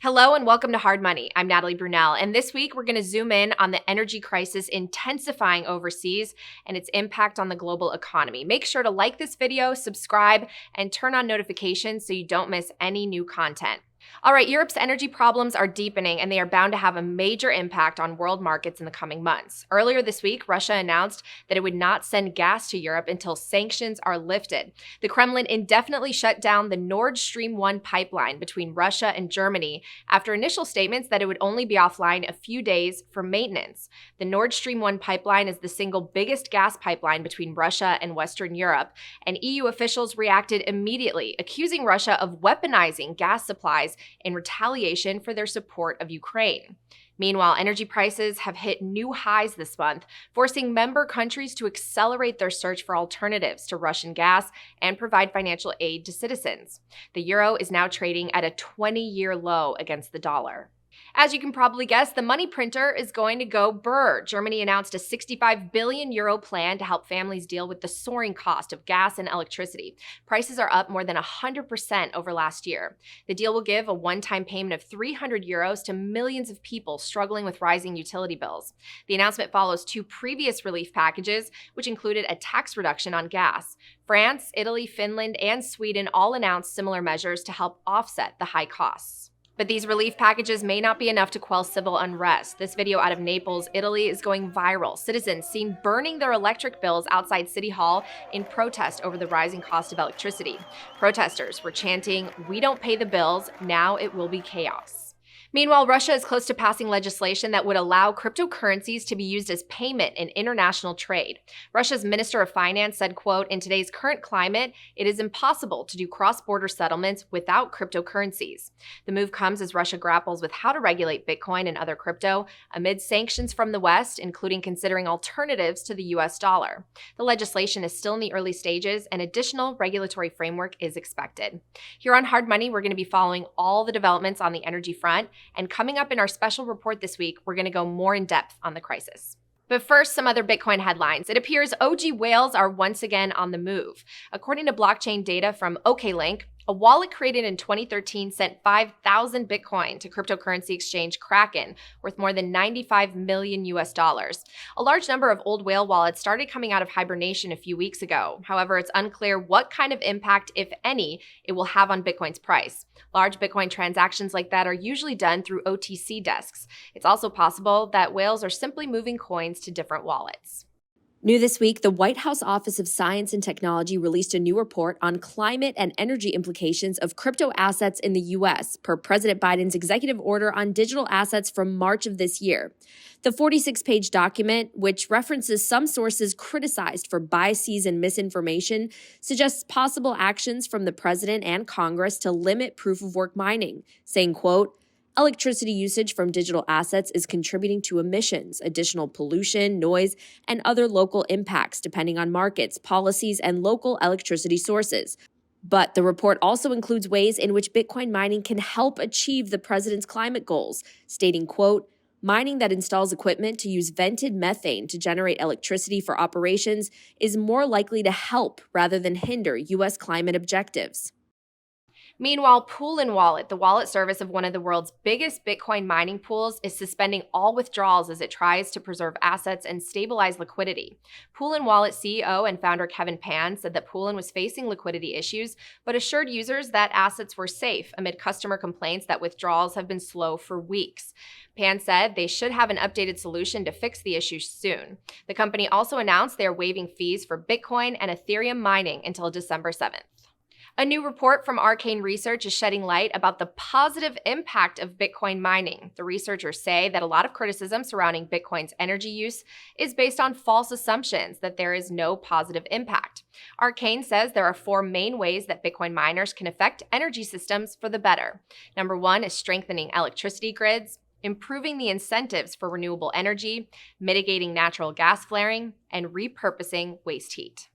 Hello and welcome to Hard Money. I'm Natalie Brunell, and this week we're going to zoom in on the energy crisis intensifying overseas and its impact on the global economy. Make sure to like this video, subscribe, and turn on notifications so you don't miss any new content. All right, Europe's energy problems are deepening and they are bound to have a major impact on world markets in the coming months. Earlier this week, Russia announced that it would not send gas to Europe until sanctions are lifted. The Kremlin indefinitely shut down the Nord Stream 1 pipeline between Russia and Germany after initial statements that it would only be offline a few days for maintenance. The Nord Stream 1 pipeline is the single biggest gas pipeline between Russia and Western Europe, and EU officials reacted immediately, accusing Russia of weaponizing gas supplies in retaliation for their support of Ukraine. Meanwhile, energy prices have hit new highs this month, forcing member countries to accelerate their search for alternatives to Russian gas and provide financial aid to citizens. The euro is now trading at a 20-year low against the dollar. As you can probably guess, the money printer is going to go burr. Germany announced a 65 billion euro plan to help families deal with the soaring cost of gas and electricity. Prices are up more than 100% over last year. The deal will give a one-time payment of 300 euros to millions of people struggling with rising utility bills. The announcement follows two previous relief packages, which included a tax reduction on gas. France, Italy, Finland, and Sweden all announced similar measures to help offset the high costs. But these relief packages may not be enough to quell civil unrest. This video out of Naples, Italy is going viral. Citizens seen burning their electric bills outside City Hall in protest over the rising cost of electricity. Protesters were chanting, "We don't pay the bills, now it will be chaos." Meanwhile, Russia is close to passing legislation that would allow cryptocurrencies to be used as payment in international trade. Russia's Minister of Finance said, quote, "In today's current climate, it is impossible to do cross-border settlements without cryptocurrencies." The move comes as Russia grapples with how to regulate Bitcoin and other crypto amid sanctions from the West, including considering alternatives to the US dollar. The legislation is still in the early stages and additional regulatory framework is expected. Here on Hard Money, we're going to be following all the developments on the energy front. And coming up in our special report this week, we're going to go more in depth on the crisis. But first, some other Bitcoin headlines. It appears OG whales are once again on the move. According to blockchain data from OKLink, a wallet created in 2013 sent 5,000 Bitcoin to cryptocurrency exchange Kraken, worth more than 95 million US dollars. A large number of old whale wallets started coming out of hibernation a few weeks ago. However, it's unclear what kind of impact, if any, it will have on Bitcoin's price. Large Bitcoin transactions like that are usually done through OTC desks. It's also possible that whales are simply moving coins to different wallets. New this week, the White House Office of Science and Technology released a new report on climate and energy implications of crypto assets in the U.S., per President Biden's executive order on digital assets from March of this year. The 46-page document, which references some sources criticized for biases and misinformation, suggests possible actions from the president and Congress to limit proof-of-work mining, saying, quote, "Electricity usage from digital assets is contributing to emissions, additional pollution, noise, and other local impacts depending on markets, policies, and local electricity sources." But the report also includes ways in which Bitcoin mining can help achieve the president's climate goals, stating, quote, "Mining that installs equipment to use vented methane to generate electricity for operations is more likely to help rather than hinder U.S. climate objectives." Meanwhile, Poolin Wallet, the wallet service of one of the world's biggest Bitcoin mining pools, is suspending all withdrawals as it tries to preserve assets and stabilize liquidity. Poolin Wallet CEO and founder Kevin Pan said that Poolin was facing liquidity issues, but assured users that assets were safe amid customer complaints that withdrawals have been slow for weeks. Pan said they should have an updated solution to fix the issue soon. The company also announced they are waiving fees for Bitcoin and Ethereum mining until December 7th. A new report from Arcane Research is shedding light about the positive impact of Bitcoin mining. The researchers say that a lot of criticism surrounding Bitcoin's energy use is based on false assumptions that there is no positive impact. Arcane says there are four main ways that Bitcoin miners can affect energy systems for the better. Number one is strengthening electricity grids, improving the incentives for renewable energy, mitigating natural gas flaring, and repurposing waste heat.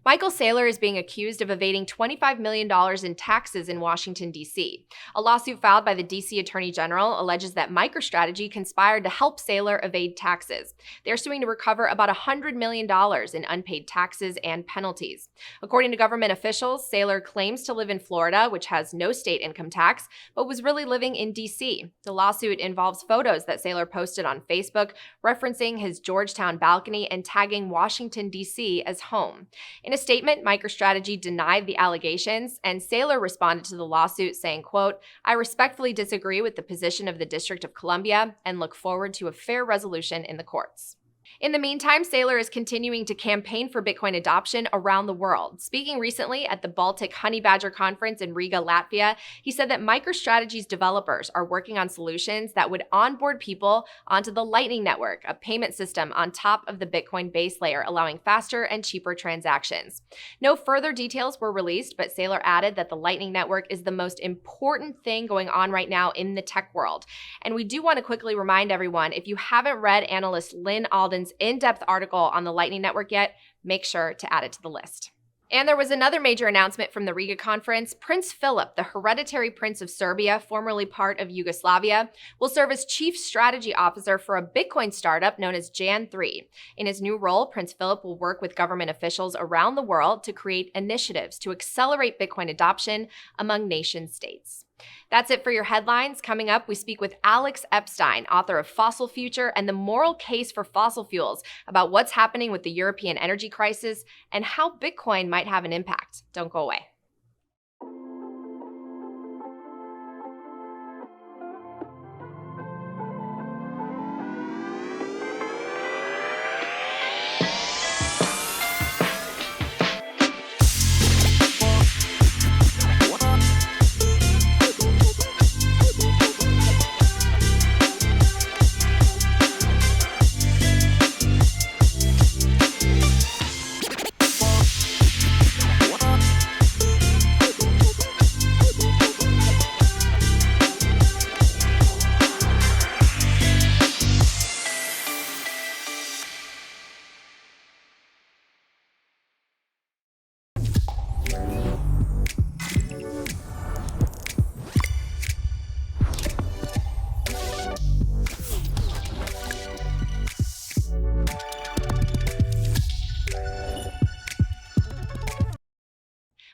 Michael Saylor is being accused of evading $25 million in taxes in Washington, D.C. A lawsuit filed by the D.C. Attorney General alleges that MicroStrategy conspired to help Saylor evade taxes. They're suing to recover about $100 million in unpaid taxes and penalties. According to government officials, Saylor claims to live in Florida, which has no state income tax, but was really living in D.C. The lawsuit involves photos that Saylor posted on Facebook referencing his Georgetown balcony and tagging Washington, D.C. as home. In a statement, MicroStrategy denied the allegations, and Saylor responded to the lawsuit saying, quote, "I respectfully disagree with the position of the District of Columbia and look forward to a fair resolution in the courts." In the meantime, Saylor is continuing to campaign for Bitcoin adoption around the world. Speaking recently at the Baltic Honey Badger Conference in Riga, Latvia, he said that MicroStrategy's developers are working on solutions that would onboard people onto the Lightning Network, a payment system on top of the Bitcoin base layer, allowing faster and cheaper transactions. No further details were released, but Saylor added that the Lightning Network is the most important thing going on right now in the tech world. And we do want to quickly remind everyone, if you haven't read analyst Lynn Alden's in-depth article on the Lightning Network yet, make sure to add it to the list. And there was another major announcement from the Riga conference. Prince Philip, the hereditary Prince of Serbia, formerly part of Yugoslavia, will serve as chief strategy officer for a Bitcoin startup known as Jan3. In his new role, Prince Philip will work with government officials around the world to create initiatives to accelerate Bitcoin adoption among nation states. That's it for your headlines. Coming up, we speak with Alex Epstein, author of Fossil Future and the Moral Case for Fossil Fuels, about what's happening with the European energy crisis and how Bitcoin might have an impact. Don't go away.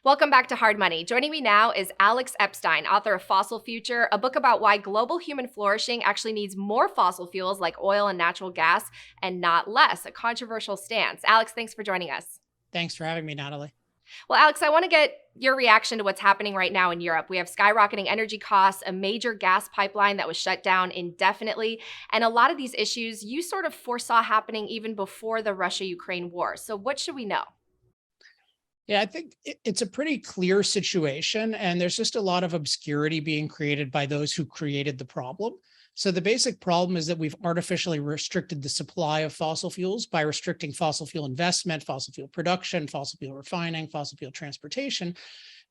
Welcome back to Hard Money. Joining me now is Alex Epstein, author of Fossil Future, a book about why global human flourishing actually needs more fossil fuels like oil and natural gas and not less, a controversial stance. Alex, thanks for joining us. Thanks for having me, Natalie. Well, Alex, I want to get your reaction to what's happening right now in Europe. We have skyrocketing energy costs, a major gas pipeline that was shut down indefinitely, and a lot of these issues you sort of foresaw happening even before the Russia-Ukraine war. So what should we know? Yeah, I think it's a pretty clear situation, and there's just a lot of obscurity being created by those who created the problem. So the basic problem is that we've artificially restricted the supply of fossil fuels by restricting fossil fuel investment, fossil fuel production, fossil fuel refining, fossil fuel transportation.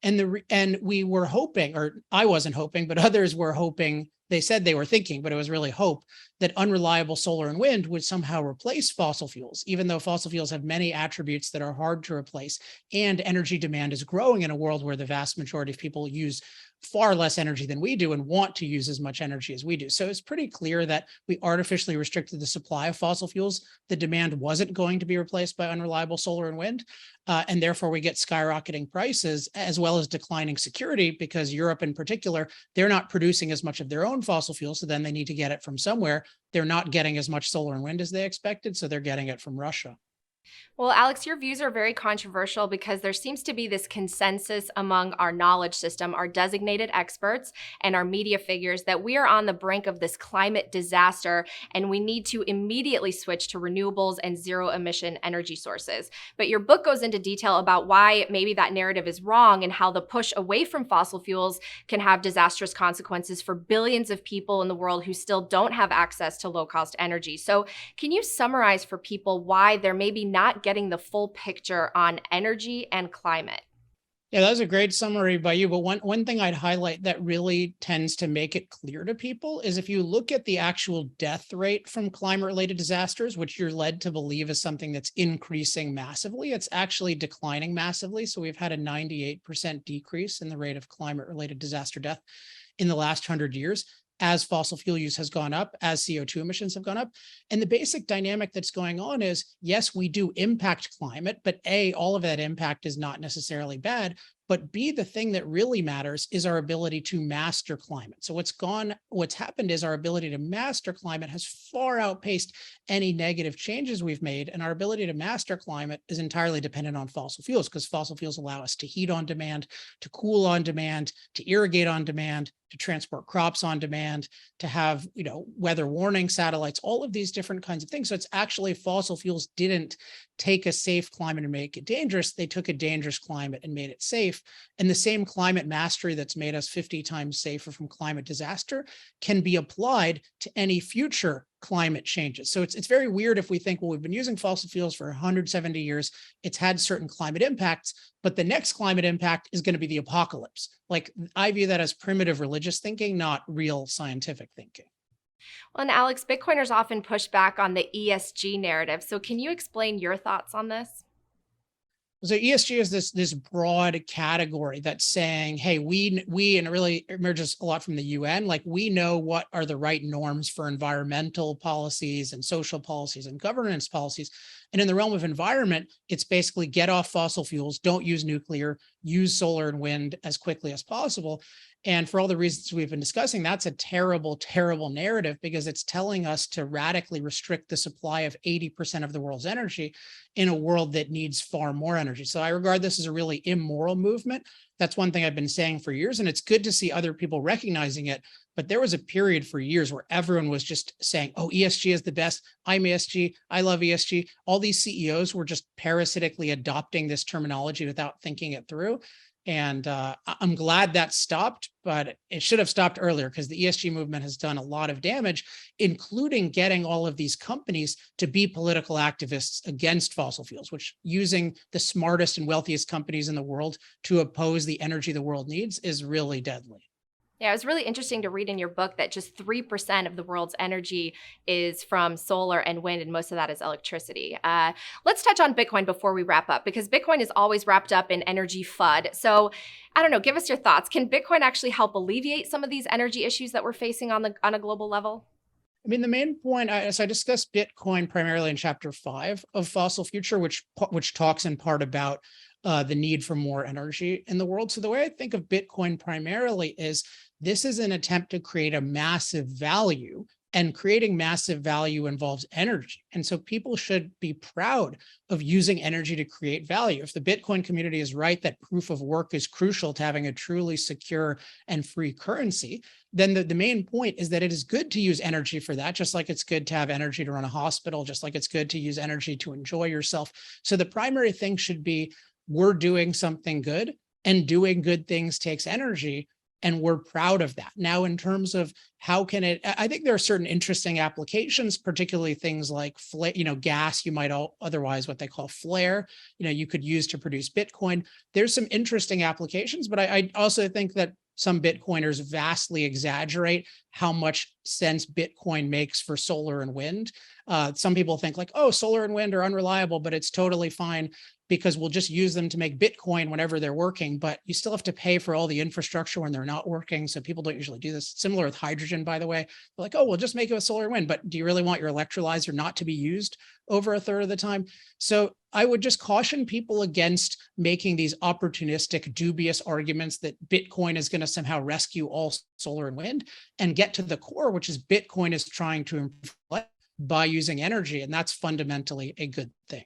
And we were hoping, or I wasn't hoping, but others were hoping, they said they were thinking, but it was really hope, that unreliable solar and wind would somehow replace fossil fuels, even though fossil fuels have many attributes that are hard to replace. And energy demand is growing in a world where the vast majority of people use far less energy than we do and want to use as much energy as we do. So it's pretty clear that we artificially restricted the supply of fossil fuels. The demand wasn't going to be replaced by unreliable solar and wind. And therefore we get skyrocketing prices as well as declining security, because Europe in particular, they're not producing as much of their own fossil fuels. So then they need to get it from somewhere. They're not getting as much solar and wind as they expected. So they're getting it from Russia. Well, Alex, your views are very controversial because there seems to be this consensus among our knowledge system, our designated experts, and our media figures that we are on the brink of this climate disaster and we need to immediately switch to renewables and zero-emission energy sources. But your book goes into detail about why maybe that narrative is wrong and how the push away from fossil fuels can have disastrous consequences for billions of people in the world who still don't have access to low-cost energy. So can you summarize for people why they're maybe not getting the full picture on energy and climate? Yeah, that was a great summary by you. But one thing I'd highlight that really tends to make it clear to people is if you look at the actual death rate from climate-related disasters, which you're led to believe is something that's increasing massively, it's actually declining massively. So we've had a 98% decrease in the rate of climate-related disaster death in the last 100 years as fossil fuel use has gone up, as CO2 emissions have gone up. And the basic dynamic that's going on is, yes, we do impact climate, but A, all of that impact is not necessarily bad. But B, the thing that really matters is our ability to master climate. So what's happened is our ability to master climate has far outpaced any negative changes we've made. And our ability to master climate is entirely dependent on fossil fuels, because fossil fuels allow us to heat on demand, to cool on demand, to irrigate on demand, to transport crops on demand, to have, weather warning satellites, all of these different kinds of things. So it's actually fossil fuels didn't take a safe climate and make it dangerous. They took a dangerous climate and made it safe. And the same climate mastery that's made us 50 times safer from climate disaster can be applied to any future climate changes. So it's very weird if we think, well, we've been using fossil fuels for 170 years. It's had certain climate impacts, but the next climate impact is going to be the apocalypse. Like, I view that as primitive religious thinking, not real scientific thinking. Well, and Alex, Bitcoiners often push back on the ESG narrative. So can you explain your thoughts on this? So ESG is this broad category that's saying, hey, we and it really emerges a lot from the UN, like we know what are the right norms for environmental policies and social policies and governance policies. And in the realm of environment, it's basically get off fossil fuels, don't use nuclear, use solar and wind as quickly as possible. And for all the reasons we've been discussing, that's a terrible, terrible narrative, because it's telling us to radically restrict the supply of 80% of the world's energy in a world that needs far more energy. So I regard this as a really immoral movement. That's one thing I've been saying for years, and it's good to see other people recognizing it. But there was a period for years where everyone was just saying, oh, ESG is the best. I'm ESG. I love ESG. All these CEOs were just parasitically adopting this terminology without thinking it through. And I'm glad that stopped, but it should have stopped earlier, because the ESG movement has done a lot of damage, including getting all of these companies to be political activists against fossil fuels, which, using the smartest and wealthiest companies in the world to oppose the energy the world needs, is really deadly. Yeah, it was really interesting to read in your book that just 3% of the world's energy is from solar and wind, and most of that is electricity. Let's touch on Bitcoin before we wrap up, because Bitcoin is always wrapped up in energy FUD. So I don't know, give us your thoughts. Can Bitcoin actually help alleviate some of these energy issues that we're facing on a global level? I mean, the main point, so I discussed Bitcoin primarily in chapter 5 of Fossil Future, which talks in part about the need for more energy in the world. So the way I think of Bitcoin primarily is, this is an attempt to create a massive value, and creating massive value involves energy. And so people should be proud of using energy to create value. If the Bitcoin community is right that proof of work is crucial to having a truly secure and free currency, then the main point is that it is good to use energy for that, just like it's good to have energy to run a hospital, just like it's good to use energy to enjoy yourself. So the primary thing should be, we're doing something good, and doing good things takes energy, and we're proud of that. Now, in terms of how can it, I think there are certain interesting applications, particularly things like, gas, you might otherwise what they call flare, you could use to produce Bitcoin. There's some interesting applications, but I also think that some Bitcoiners vastly exaggerate how much sense Bitcoin makes for solar and wind. Some people think like, oh, solar and wind are unreliable, but it's totally fine, because we'll just use them to make Bitcoin whenever they're working, but you still have to pay for all the infrastructure when they're not working. So people don't usually do this. Similar with hydrogen, by the way. They're like, oh, we'll just make it with solar and wind, but do you really want your electrolyzer not to be used over a third of the time? So I would just caution people against making these opportunistic, dubious arguments that Bitcoin is going to somehow rescue all solar and wind, and get to the core, which is Bitcoin is trying to improve by using energy. And that's fundamentally a good thing.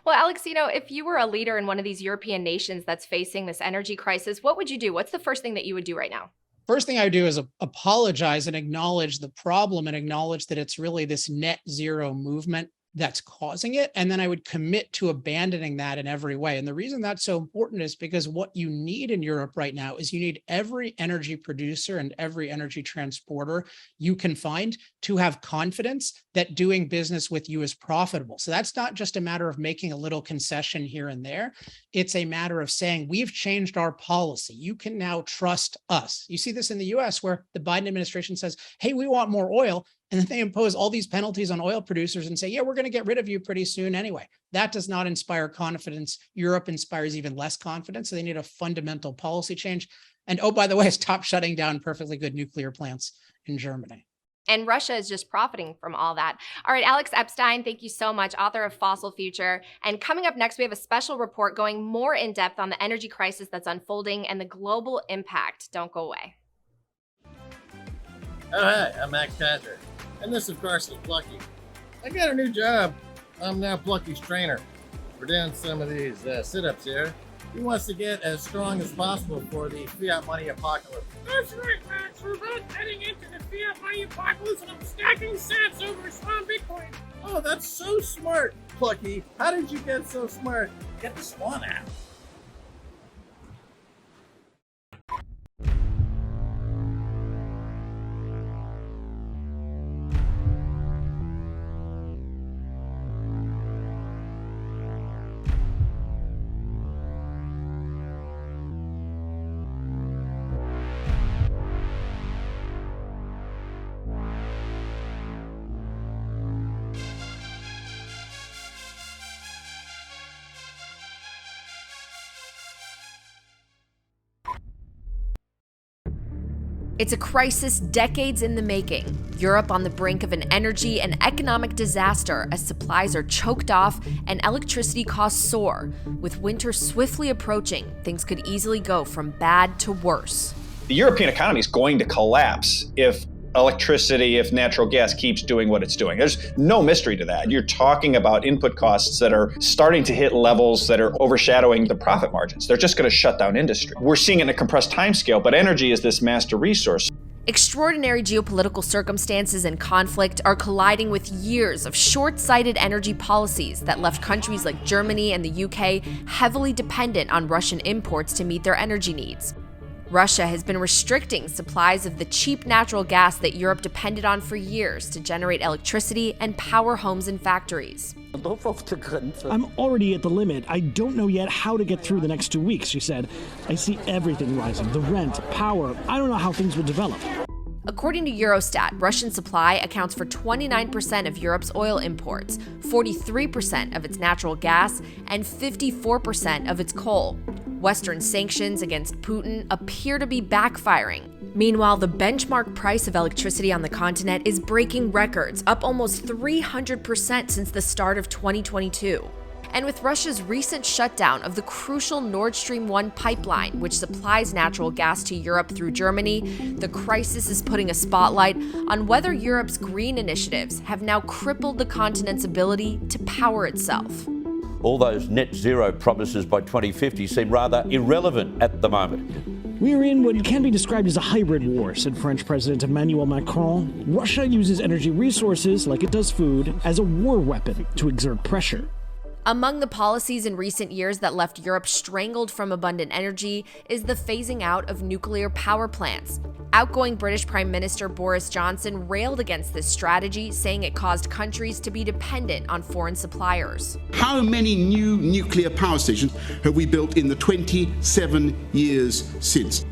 Well, Alex, if you were a leader in one of these European nations that's facing this energy crisis, what would you do? What's the first thing that you would do right now? First thing I would do is apologize and acknowledge the problem, and acknowledge that it's really this net zero movement that's causing it. And then I would commit to abandoning that in every way. And the reason that's so important is because what you need in Europe right now is you need every energy producer and every energy transporter you can find to have confidence that doing business with you is profitable. So that's not just a matter of making a little concession here and there. It's a matter of saying, we've changed our policy. You can now trust us. You see this in the US where the Biden administration says, hey, we want more oil. And then they impose all these penalties on oil producers and say, yeah, we're going to get rid of you pretty soon anyway. That does not inspire confidence. Europe inspires even less confidence. So they need a fundamental policy change. And oh, by the way, stop shutting down perfectly good nuclear plants in Germany. And Russia is just profiting from all that. All right, Alex Epstein, thank you so much, author of Fossil Future. And coming up next, we have a special report going more in depth on the energy crisis that's unfolding and the global impact. Don't go away. Oh, hi, I'm Max Patrick. And this, of course, is Plucky. I got a new job. I'm now Plucky's trainer. We're doing some of these sit-ups here. He wants to get as strong as possible for the fiat money apocalypse. That's right, Max. We're about heading into the fiat money apocalypse, and I'm stacking sats over Swan Bitcoin. Oh, that's so smart, Plucky. How did you get so smart? Get the Swan app. It's a crisis decades in the making. Europe on the brink of an energy and economic disaster as supplies are choked off and electricity costs soar. With winter swiftly approaching, things could easily go from bad to worse. The European economy is going to collapse if natural gas keeps doing what it's doing. There's no mystery to that. You're talking about input costs that are starting to hit levels that are overshadowing the profit margins. They're just going to shut down industry. We're seeing it in a compressed timescale, but energy is this master resource. Extraordinary geopolitical circumstances and conflict are colliding with years of short-sighted energy policies that left countries like Germany and the UK heavily dependent on Russian imports to meet their energy needs. Russia has been restricting supplies of the cheap natural gas that Europe depended on for years to generate electricity and power homes and factories. I'm already at the limit. I don't know yet how to get through the next 2 weeks, she said. I see everything rising, the rent, power. I don't know how things will develop. According to Eurostat, Russian supply accounts for 29% of Europe's oil imports, 43% of its natural gas, and 54% of its coal. Western sanctions against Putin appear to be backfiring. Meanwhile, the benchmark price of electricity on the continent is breaking records, up almost 300% since the start of 2022. And with Russia's recent shutdown of the crucial Nord Stream 1 pipeline, which supplies natural gas to Europe through Germany, the crisis is putting a spotlight on whether Europe's green initiatives have now crippled the continent's ability to power itself. All those net zero promises by 2050 seem rather irrelevant at the moment. We are in what can be described as a hybrid war, said French President Emmanuel Macron. Russia uses energy resources, like it does food, as a war weapon to exert pressure. Among the policies in recent years that left Europe strangled from abundant energy is the phasing out of nuclear power plants. Outgoing British Prime Minister Boris Johnson railed against this strategy, saying it caused countries to be dependent on foreign suppliers. How many new nuclear power stations have we built in the 27 years since?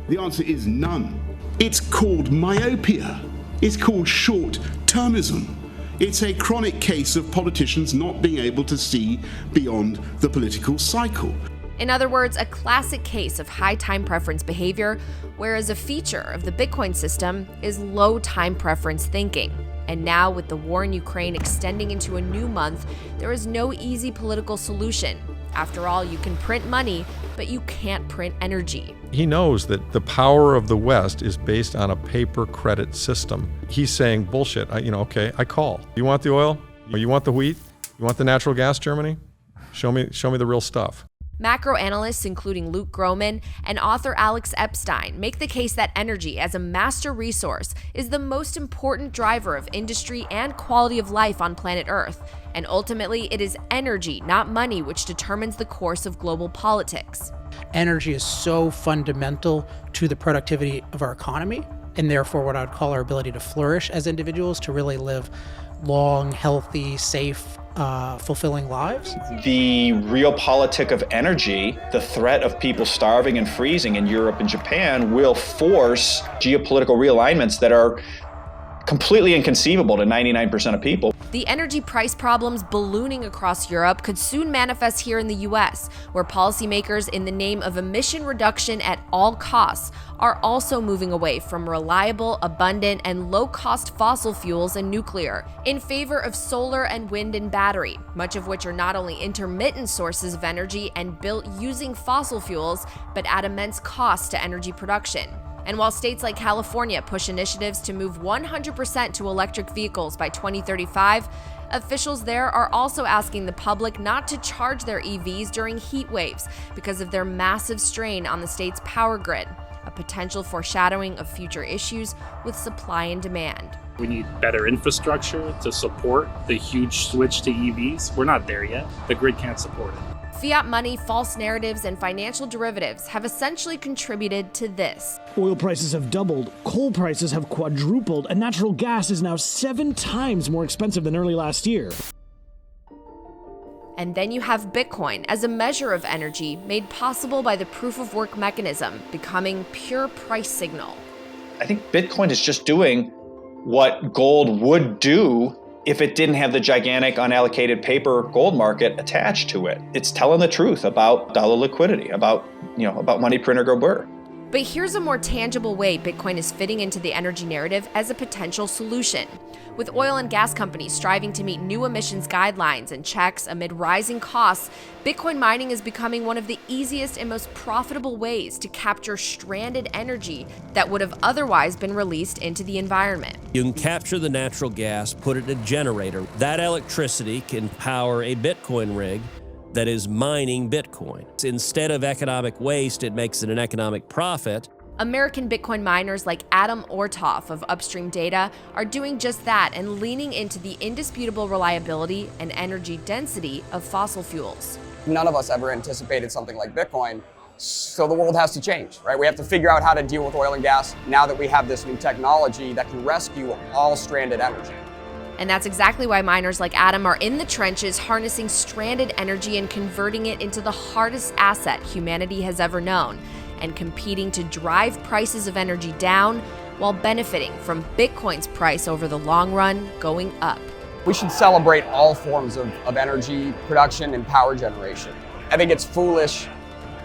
The answer is none. It's called myopia. It's called short-termism. It's a chronic case of politicians not being able to see beyond the political cycle. In other words, a classic case of high time preference behavior, whereas a feature of the Bitcoin system is low time preference thinking. And now, with the war in Ukraine extending into a new month, there is no easy political solution. After all, you can print money, but you can't print energy. He knows that the power of the West is based on a paper credit system. He's saying, bullshit, I call. You want the oil? You want the wheat? You want the natural gas, Germany? Show me the real stuff. Macro analysts, including Luke Groman and author Alex Epstein, make the case that energy as a master resource is the most important driver of industry and quality of life on planet Earth. And ultimately, it is energy, not money, which determines the course of global politics. Energy is so fundamental to the productivity of our economy, and therefore what I would call our ability to flourish as individuals, to really live long, healthy, safe, fulfilling lives. The realpolitik of energy, the threat of people starving and freezing in Europe and Japan, will force geopolitical realignments that are completely inconceivable to 99% of people. The energy price problems ballooning across Europe could soon manifest here in the US, where policymakers, in the name of emission reduction at all costs, are also moving away from reliable, abundant, and low-cost fossil fuels and nuclear in favor of solar and wind and battery, much of which are not only intermittent sources of energy and built using fossil fuels, but at immense cost to energy production. And while states like California push initiatives to move 100% to electric vehicles by 2035, officials there are also asking the public not to charge their EVs during heat waves because of their massive strain on the state's power grid, a potential foreshadowing of future issues with supply and demand. We need better infrastructure to support the huge switch to EVs. We're not there yet. The grid can't support it. Fiat money, false narratives, and financial derivatives have essentially contributed to this. Oil prices have doubled, coal prices have quadrupled, and natural gas is now 7 times more expensive than early last year. And then you have Bitcoin as a measure of energy made possible by the proof-of-work mechanism, becoming pure price signal. I think Bitcoin is just doing what gold would do if it didn't have the gigantic unallocated paper gold market attached to it. It's telling the truth about dollar liquidity, about money printer go burr. But here's a more tangible way Bitcoin is fitting into the energy narrative as a potential solution. With oil and gas companies striving to meet new emissions guidelines and checks amid rising costs, Bitcoin mining is becoming one of the easiest and most profitable ways to capture stranded energy that would have otherwise been released into the environment. You can capture the natural gas, put it in a generator. That electricity can power a Bitcoin rig that is mining Bitcoin. Instead of economic waste, it makes it an economic profit. American Bitcoin miners like Adam Ortoff of Upstream Data are doing just that and leaning into the indisputable reliability and energy density of fossil fuels. None of us ever anticipated something like Bitcoin, so the world has to change, right? We have to figure out how to deal with oil and gas now that we have this new technology that can rescue all stranded energy. And that's exactly why miners like Adam are in the trenches harnessing stranded energy and converting it into the hardest asset humanity has ever known, and competing to drive prices of energy down while benefiting from Bitcoin's price over the long run going up. We should celebrate all forms of energy production and power generation. I think it's foolish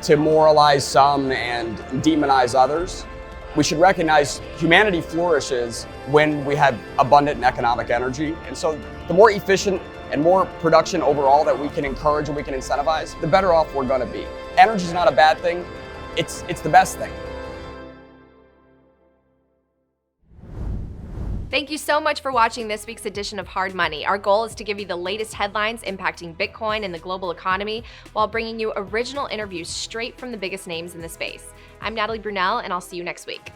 to moralize some and demonize others. We should recognize humanity flourishes when we have abundant and economic energy. And so the more efficient and more production overall that we can encourage and we can incentivize, the better off we're gonna be. Energy is not a bad thing. It's the best thing. Thank you so much for watching this week's edition of Hard Money. Our goal is to give you the latest headlines impacting Bitcoin and the global economy while bringing you original interviews straight from the biggest names in the space. I'm Natalie Brunell, and I'll see you next week.